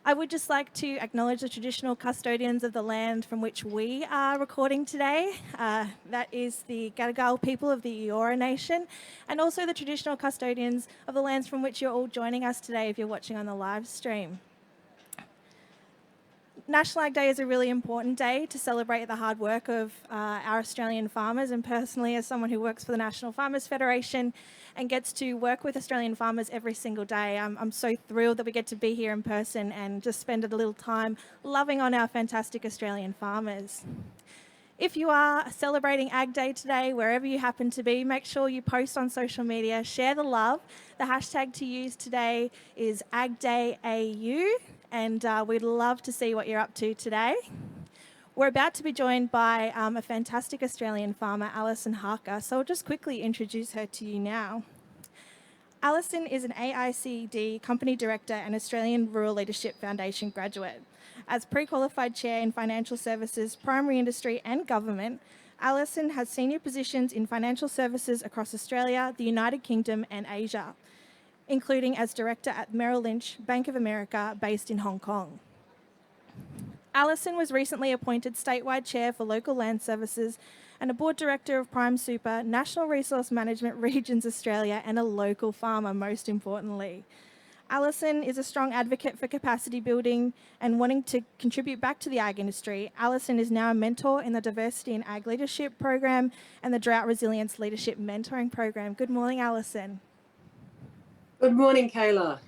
I would just like to acknowledge the traditional custodians of the land from which we are recording today. That is the Gadigal people of the Eora Nation, and also the traditional custodians of the lands from which you're all joining us today if you're watching on the live stream. National Ag Day is a really important day to celebrate the hard work of our Australian farmers, and personally as someone who works for the National Farmers Federation and gets to work with Australian farmers every single day, I'm so thrilled that we get to be here in person and just spend a little time loving on our fantastic Australian farmers. If you are celebrating Ag Day today, wherever you happen to be, make sure you post on social media, share the love. The hashtag to use today is AgDayAU, and we'd love to see what you're up to today. We're about to be joined by a fantastic Australian farmer, Allison Harker, so I'll just quickly introduce her to you now. Allison is an AICD Company Director and Australian Rural Leadership Foundation graduate. As pre-qualified chair in financial services, primary industry and government, Allison has senior positions in financial services across Australia, the United Kingdom and Asia, including as director at Merrill Lynch, Bank of America, based in Hong Kong. Alison was recently appointed statewide chair for local land services and a board director of Prime Super, National Resource Management Regions Australia, and a local farmer, most importantly. Alison is a strong advocate for capacity building and wanting to contribute back to the ag industry. Alison is now a mentor in the Diversity in Ag Leadership program and the Drought Resilience Leadership Mentoring program. Good morning, Alison. Good morning, Kayla.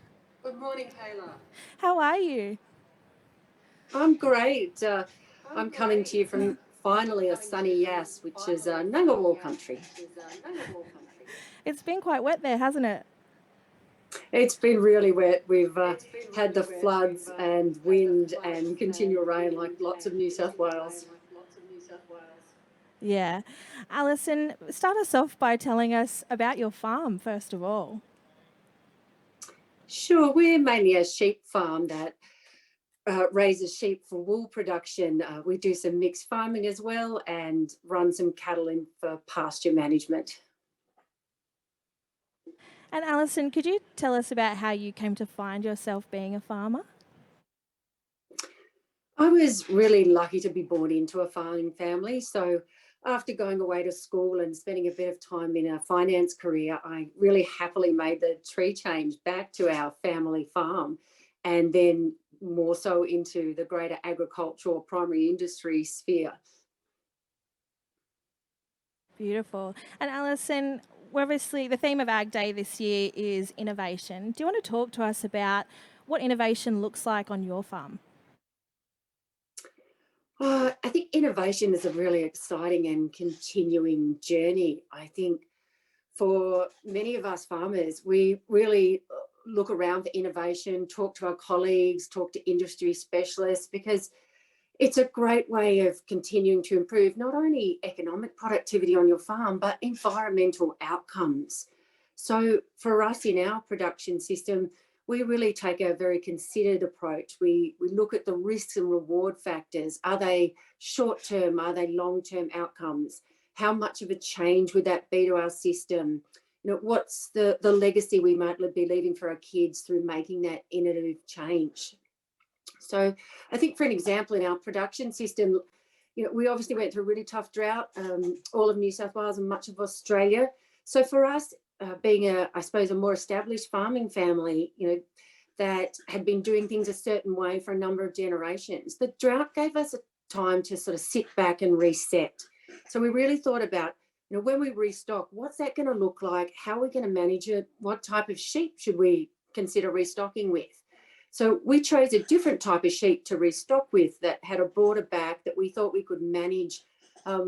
How are you? I'm great. I'm coming to you from finally a sunny Yass, which is Ngunnawal country. It's been quite wet there, hasn't it? It's been really wet. We've had the floods and wind and continual rain like lots of New South Wales. Yeah. Alison, start us off by telling us about your farm, first of all. Sure, we're mainly a sheep farm that raises sheep for wool production. We do some mixed farming as well and run some cattle in for pasture management. And Alison, could you tell us about how you came to find yourself being a farmer? I was really lucky to be born into a farming family. So after going away to school and spending a bit of time in a finance career, I really happily made the tree change back to our family farm and then more so into the greater agricultural primary industry sphere. Beautiful. And Alison, obviously the theme of AgDay this year is innovation. Do you want to talk to us about what innovation looks like on your farm? I think innovation is a really exciting and continuing journey. I think for many of us farmers, we really look around for innovation, talk to our colleagues, talk to industry specialists, because it's a great way of continuing to improve not only economic productivity on your farm, but environmental outcomes. So for us in our production system, we really take a very considered approach. We look at the risks and reward factors. Are they short-term? Are they long-term outcomes? How much of a change would that be to our system? You know, what's the legacy we might be leaving for our kids through making that innovative change? So I think for an example, in our production system, you know, we obviously went through a really tough drought, all of New South Wales and much of Australia. So for us, being I suppose, a more established farming family, you know, that had been doing things a certain way for a number of generations, the drought gave us a time to sort of sit back and reset. So we really thought about, you know, when we restock, what's that going to look like? How are we going to manage it? What type of sheep should we consider restocking with? So we chose a different type of sheep to restock with that had a broader back that we thought we could manage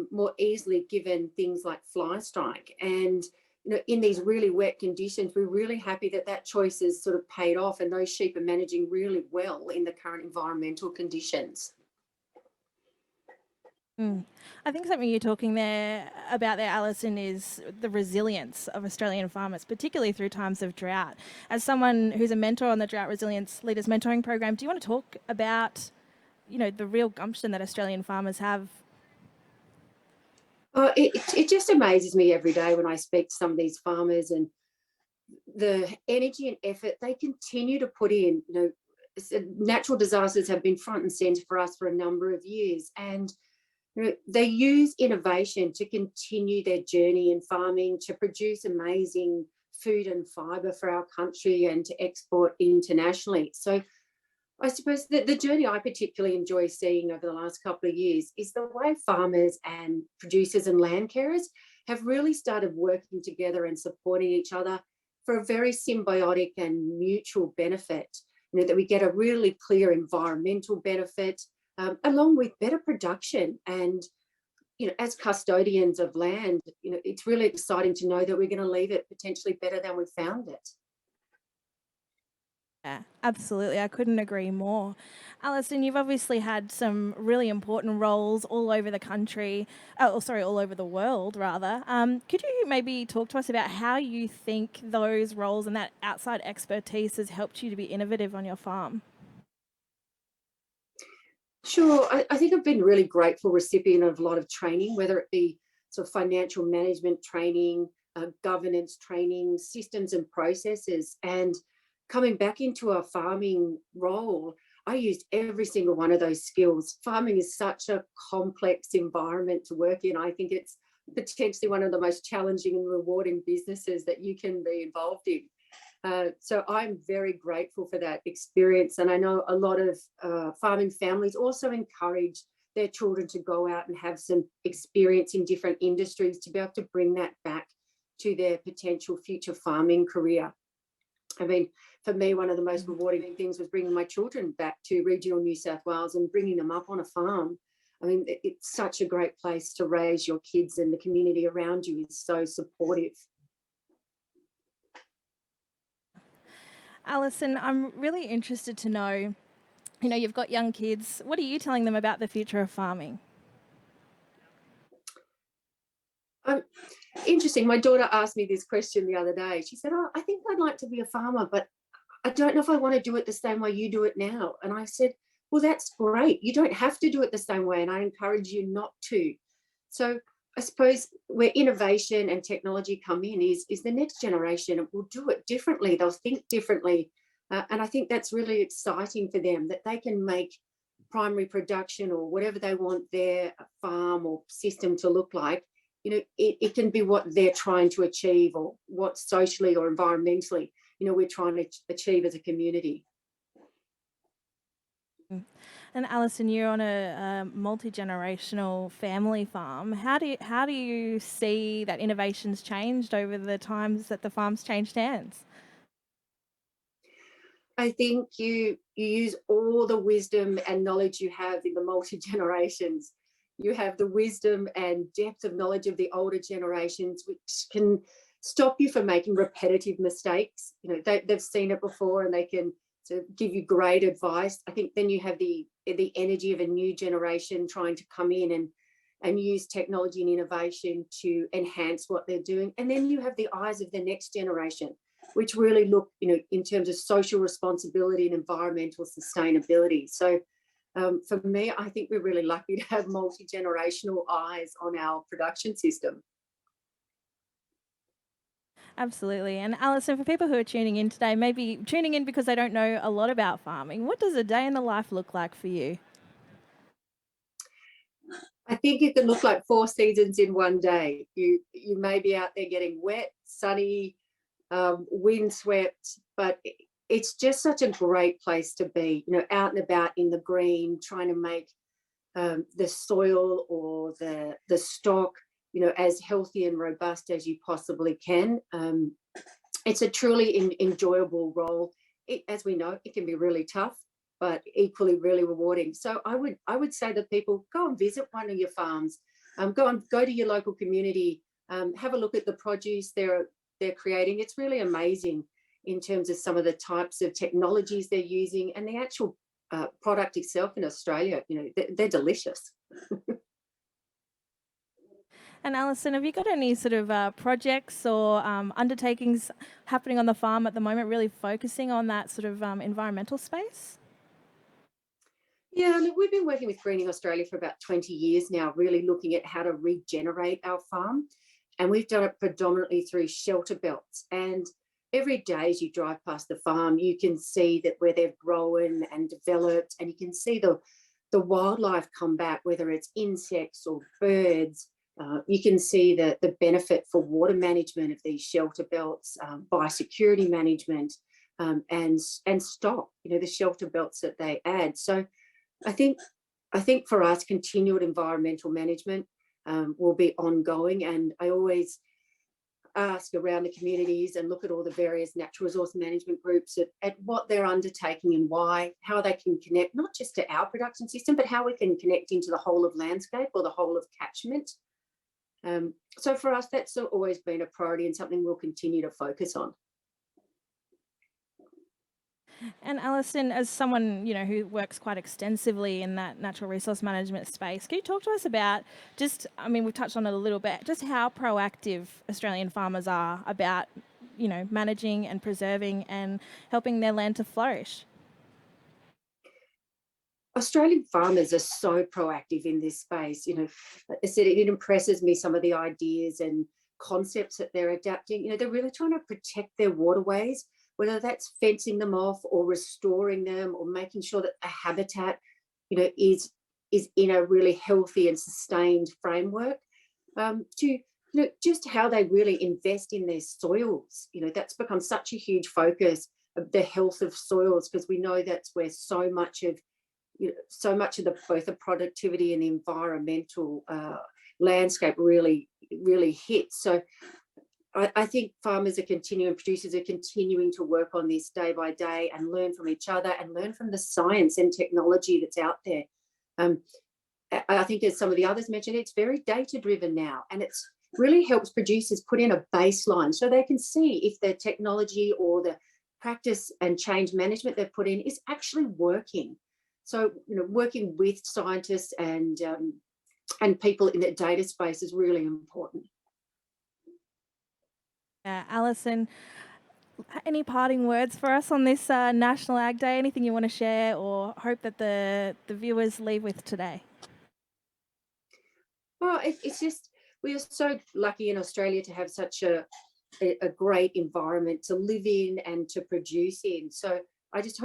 more easily given things like fly strike. And you know, in these really wet conditions, we're really happy that that choice has sort of paid off and those sheep are managing really well in the current environmental conditions. I think something you're talking about there, Alison, is the resilience of Australian farmers, particularly through times of drought. As someone who's a mentor on the Drought Resilience Leaders Mentoring Program, do you want to talk about, you know, the real gumption that Australian farmers have? It just amazes me every day when I speak to some of these farmers and the energy and effort they continue to put in. You know, natural disasters have been front and centre for us for a number of years, and you know, they use innovation to continue their journey in farming, to produce amazing food and fibre for our country and to export internationally. So I suppose the journey I particularly enjoy seeing over the last couple of years is the way farmers and producers and land carers have really started working together and supporting each other for a very symbiotic and mutual benefit. You know, that we get a really clear environmental benefit, along with better production. And, you know, as custodians of land, you know, it's really exciting to know that we're going to leave it potentially better than we found it. Yeah, absolutely. I couldn't agree more. Alison, you've obviously had some really important roles all over the country, all over the world, rather. Could you maybe talk to us about how you think those roles and that outside expertise has helped you to be innovative on your farm? Sure. I think I've been a really grateful recipient of a lot of training, whether it be sort of financial management training, governance training, systems and processes. And coming back into a farming role, I used every single one of those skills. Farming is such a complex environment to work in. I think it's potentially one of the most challenging and rewarding businesses that you can be involved in. So I'm very grateful for that experience. And I know a lot of farming families also encourage their children to go out and have some experience in different industries to be able to bring that back to their potential future farming career. I mean, for me, one of the most rewarding things was bringing my children back to regional New South Wales and bringing them up on a farm. I mean, it's such a great place to raise your kids, and the community around you is so supportive. Alison, I'm really interested to know, you've got young kids. What are you telling them about the future of farming? Interesting. My daughter asked me this question the other day. She said, I think I'd like to be a farmer, but I don't know if I want to do it the same way you do it now. And I said, well, that's great. You don't have to do it the same way, and I encourage you not to. So I suppose where innovation and technology come in is the next generation will do it differently. They'll think differently. And I think that's really exciting for them, that they can make primary production or whatever they want their farm or system to look like. It can be what they're trying to achieve, or what socially or environmentally, we're trying to achieve as a community. And Alison, you're on a multi-generational family farm. How do you see that innovation's changed over the times that the farm's changed hands? I think you use all the wisdom and knowledge you have in the multi-generations. You have the wisdom and depth of knowledge of the older generations, which can stop you from making repetitive mistakes. They've seen it before, and they can sort of give you great advice. I think then you have the energy of a new generation trying to come in and use technology and innovation to enhance what they're doing. And then you have the eyes of the next generation, which really look, in terms of social responsibility and environmental sustainability. So for me, I think we're really lucky to have multi-generational eyes on our production system. Absolutely. And Alison, for people who are tuning in today, maybe tuning in because they don't know a lot about farming, what does a day in the life look like for you? I think it can look like 4 seasons in one day. You may be out there getting wet, sunny, windswept, but it's just such a great place to be, out and about in the green, trying to make the soil or the stock, as healthy and robust as you possibly can. It's a truly enjoyable role. As we know, it can be really tough, but equally really rewarding. So I would say that people go and visit one of your farms, go to your local community, have a look at the produce they're creating. It's really amazing in terms of some of the types of technologies they're using, and the actual product itself in Australia. They're delicious. And Alison, have you got any sort of projects or undertakings happening on the farm at the moment, really focusing on that sort of environmental space? Yeah, we've been working with Greening Australia for about 20 years now, really looking at how to regenerate our farm. And we've done it predominantly through shelter belts. And every day as you drive past the farm, you can see that where they've grown and developed, and you can see the wildlife come back, whether it's insects or birds. You can see the benefit for water management of these shelter belts, biosecurity management, and stock, the shelter belts that they add. So I think for us, continued environmental management will be ongoing. And I always ask around the communities and look at all the various natural resource management groups at what they're undertaking and why, how they can connect, not just to our production system, but how we can connect into the whole of landscape or the whole of catchment. So for us, that's always been a priority and something we'll continue to focus on. And Alison, as someone who works quite extensively in that natural resource management space, can you talk to us about we've touched on it a little bit, just how proactive Australian farmers are about managing and preserving and helping their land to flourish? Australian farmers are so proactive in this space. Like I said, it impresses me, some of the ideas and concepts that they're adapting. They're really trying to protect their waterways, whether that's fencing them off or restoring them or making sure that a habitat, is in a really healthy and sustained framework, to just how they really invest in their soils. That's become such a huge focus of the health of soils, because we know that's where so much of both the productivity and the environmental landscape really hits. So I think farmers are continuing, producers are continuing to work on this day by day and learn from each other and learn from the science and technology that's out there. I think, as some of the others mentioned, it's very data driven now, and it's really helps producers put in a baseline so they can see if their technology or the practice and change management they've put in is actually working. So, working with scientists and people in the data space is really important. Alison, any parting words for us on this National Ag Day? Anything you want to share or hope that the viewers leave with today? Well, it's just, we are so lucky in Australia to have such a great environment to live in and to produce in. So I just hope